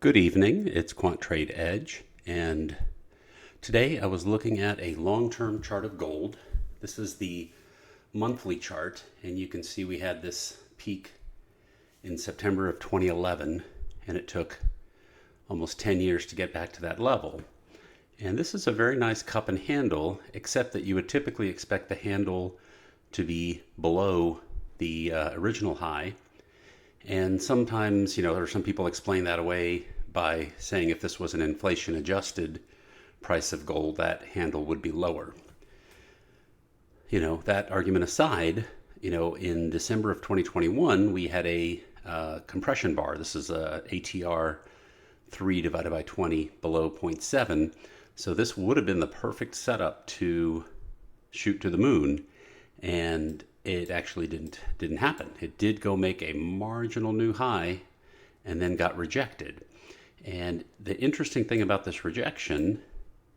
Good evening, it's Quant Trade Edge, and today I was looking at a long-term chart of gold. This is the monthly chart, and you can see we had this peak in September of 2011, and it took almost 10 years to get back to that level. And this is a very nice cup and handle, except that you would typically expect the handle to be below the original high. And sometimes, or some people explain that away by saying if this was an inflation adjusted price of gold, that handle would be lower. That argument aside, in December of 2021, we had a compression bar. This is a ATR 3 divided by 20 below zero point 0.7. So this would have been the perfect setup to shoot to the moon. And it actually didn't happen. It did go make a marginal new high and then got rejected. And the interesting thing about this rejection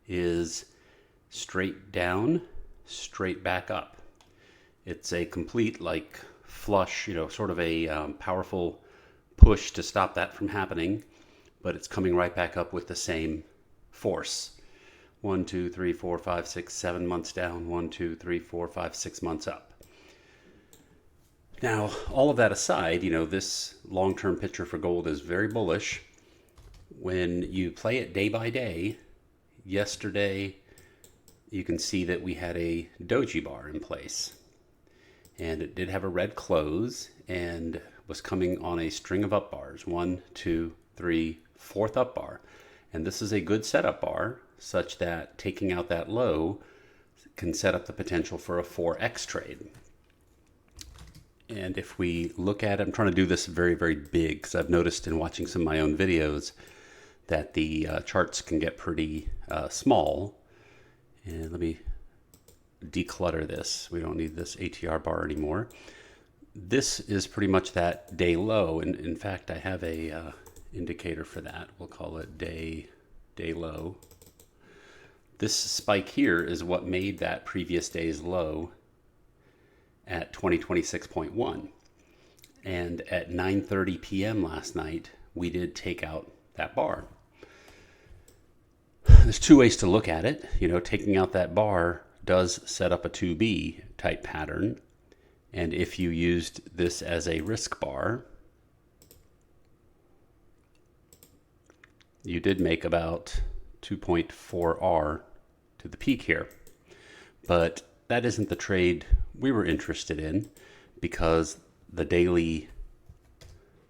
is straight down, straight back up. It's a complete flush, sort of a powerful push to stop that from happening, but it's coming right back up with the same force. 1, 2, 3, 4, 5, 6, 7 months down, 1, 2, 3, 4, 5, 6 months up. Now, all of that aside, this long-term picture for gold is very bullish. When you play it day by day, yesterday you can see that we had a doji bar in place. And it did have a red close and was coming on a string of up bars. 1, 2, 3, fourth up bar. And this is a good setup bar such that taking out that low can set up the potential for a 4x trade. And if we look at it, I'm trying to do this very, very big because I've noticed in watching some of my own videos that the charts can get pretty small. And let me declutter this. We don't need this ATR bar anymore. This is pretty much that day low. And in fact, I have a indicator for that. We'll call it day low. This spike here is what made that previous day's low at 2026.1. And at 9:30 p.m. last night, we did take out that bar. There's two ways to look at it. Taking out that bar does set up a 2B type pattern. And if you used this as a risk bar, you did make about 2.4R to the peak here. But that isn't the trade we were interested in because the daily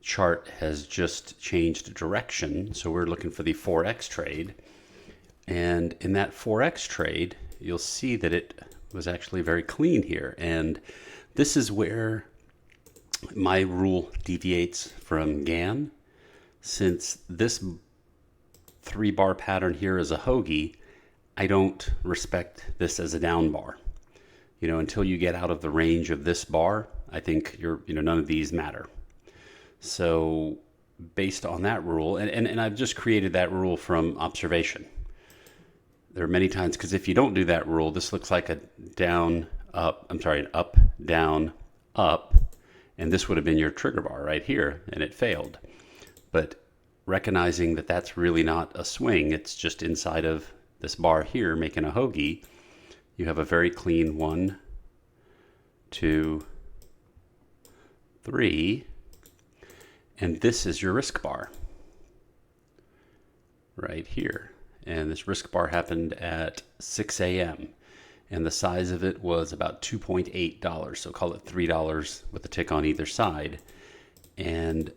chart has just changed direction. So we're looking for the 4x trade. And in that 4x trade, you'll see that it was actually very clean here. And this is where my rule deviates from Gann. Since this 3-bar pattern here is a hoagie, I don't respect this as a down bar. Until you get out of the range of this bar, I think none of these matter. So based on that rule, and I've just created that rule from observation. There are many times, because if you don't do that rule, this looks like an up, down, up, and this would have been your trigger bar right here, and it failed. But recognizing that that's really not a swing, it's just inside of this bar here making a hoagie, you have a very clean 1, 2, 3, and this is your risk bar right here. And this risk bar happened at 6 a.m. and the size of it was about $2.8, so call it $3 with a tick on either side. And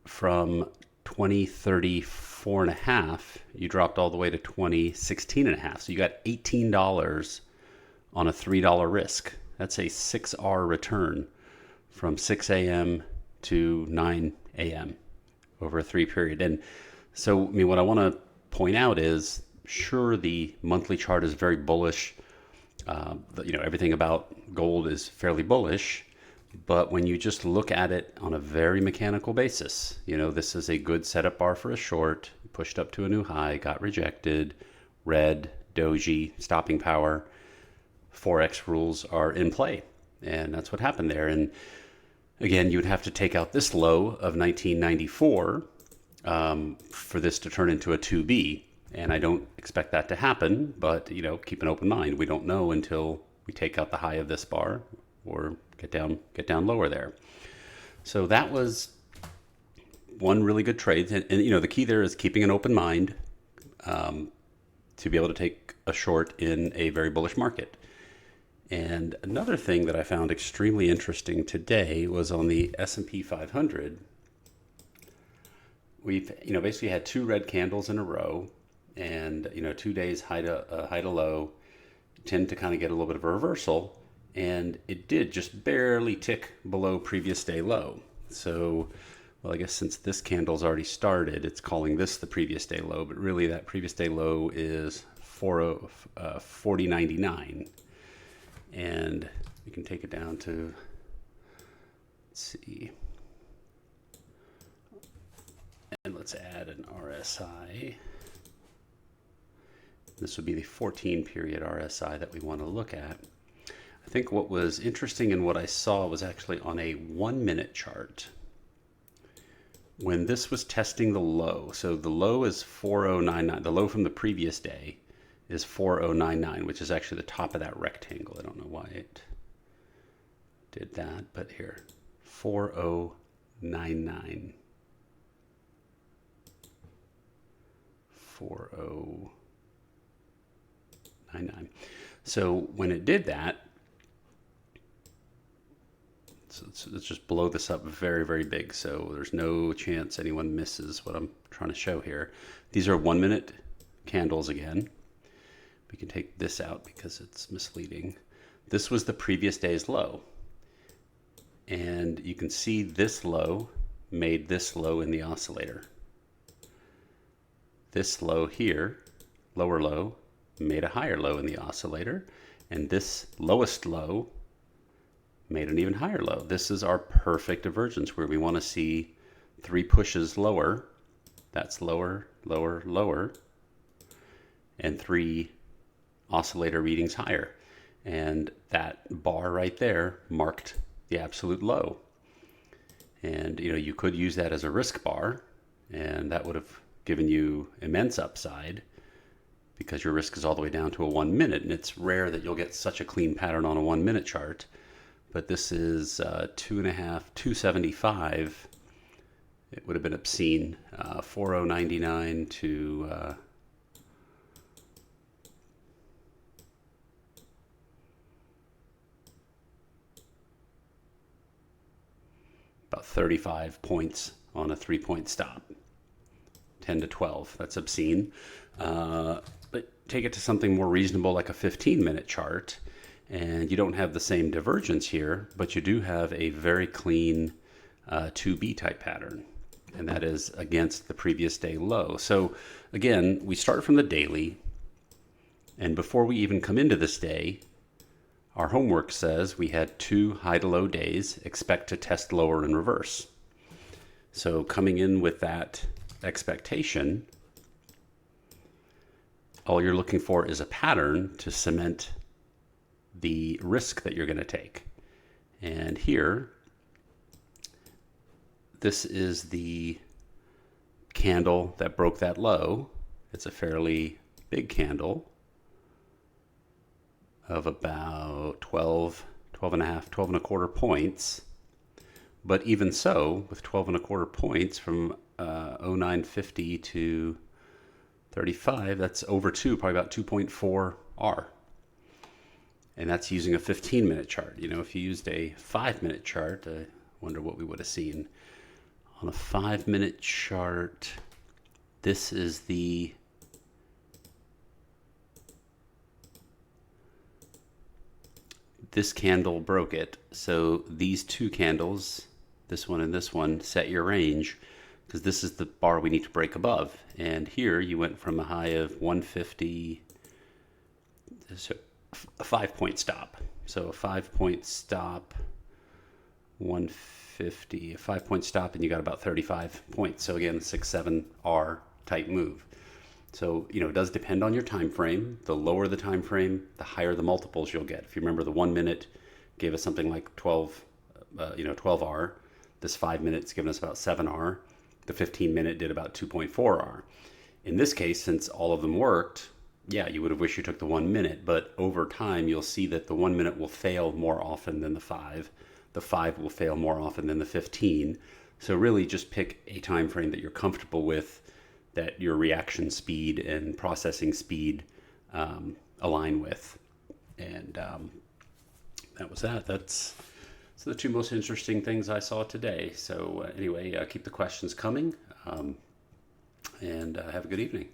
from 2034.5, you dropped all the way to 2016.5. So you got $18 on a $3 risk. That's a 6R return from 6 a.m. to 9 a.m. over a 3 period. And so, what I want to point out is, sure, the monthly chart is very bullish. Everything about gold is fairly bullish. But when you just look at it on a very mechanical basis, this is a good setup bar for a short, pushed up to a new high, got rejected, red, doji, stopping power, 4x rules are in play. And that's what happened there. And again, you'd have to take out this low of 1994 for this to turn into a 2B. And I don't expect that to happen, but keep an open mind. We don't know until we take out the high of this bar or get down lower there. So that was one really good trade. And the key there is keeping an open mind to be able to take a short in a very bullish market. And another thing that I found extremely interesting today was on the S&P 500. We've basically had two red candles in a row, and 2 days high to low tend to kind of get a little bit of a reversal, and it did just barely tick below previous day low. So, well, I guess since this candle's already started, it's calling this the previous day low, but really that previous day low is 40.99. And we can take it down to, let's see, and let's add an RSI. This would be the 14 period RSI that we want to look at. I think what was interesting and what I saw was actually on a 1 minute chart. When this was testing the low, so the low is 4099, the low from the previous day is 4099, which is actually the top of that rectangle. I don't know why it did that, but here, 4099. 4099. So when it did that, so let's just blow this up very, very big so there's no chance anyone misses what I'm trying to show here. These are 1 minute candles again. We can take this out because it's misleading. This was the previous day's low. And you can see this low made this low in the oscillator. This low here, lower low, made a higher low in the oscillator. And this lowest low made an even higher low. This is our perfect divergence where we want to see three pushes lower. That's lower, lower, lower. And three oscillator readings higher. And that bar right there marked the absolute low. And you could use that as a risk bar, and that would have given you immense upside because your risk is all the way down to a 1 minute. And it's rare that you'll get such a clean pattern on a 1 minute chart. But this is 275. It would have been obscene. 4099 to about 35 points on a 3-point stop. 10 to 12. That's obscene. But take it to something more reasonable like a 15-minute chart, and you don't have the same divergence here, but you do have a very clean 2B type pattern, and that is against the previous day low. So again, we start from the daily, and before we even come into this day, our homework says we had 2 high to low days, expect to test lower and reverse. So coming in with that expectation, all you're looking for is a pattern to cement the risk that you're going to take. And here, this is the candle that broke that low. It's a fairly big candle of about 12 and a half, 12 and a quarter points. But even so, with 12 and a quarter points from 0950 to 35, that's over 2, probably about 2.4 R. And that's using a 15-minute chart. If you used a 5-minute chart, I wonder what we would have seen. On a 5-minute chart, this is this candle broke it. So these two candles, this one and this one, set your range because this is the bar we need to break above. And here you went from a high of 150, so a 5-point stop. So a 5-point stop, 150, a 5-point stop, and you got about 35 points. So again, 6-7 R type move. So, it does depend on your time frame. The lower the time frame, the higher the multiples you'll get. If you remember, the 1 minute gave us something like 12 R. This 5 minutes given us about 7 R. the 15-minute did about 2.4R. In this case, since all of them worked, yeah, you would have wished you took the 1 minute, but over time you'll see that the 1 minute will fail more often than the 5. The 5 will fail more often than the 15. So really just pick a time frame that you're comfortable with, that your reaction speed and processing speed align with. And that was that. That's the two most interesting things I saw today. So anyway, keep the questions coming, and have a good evening.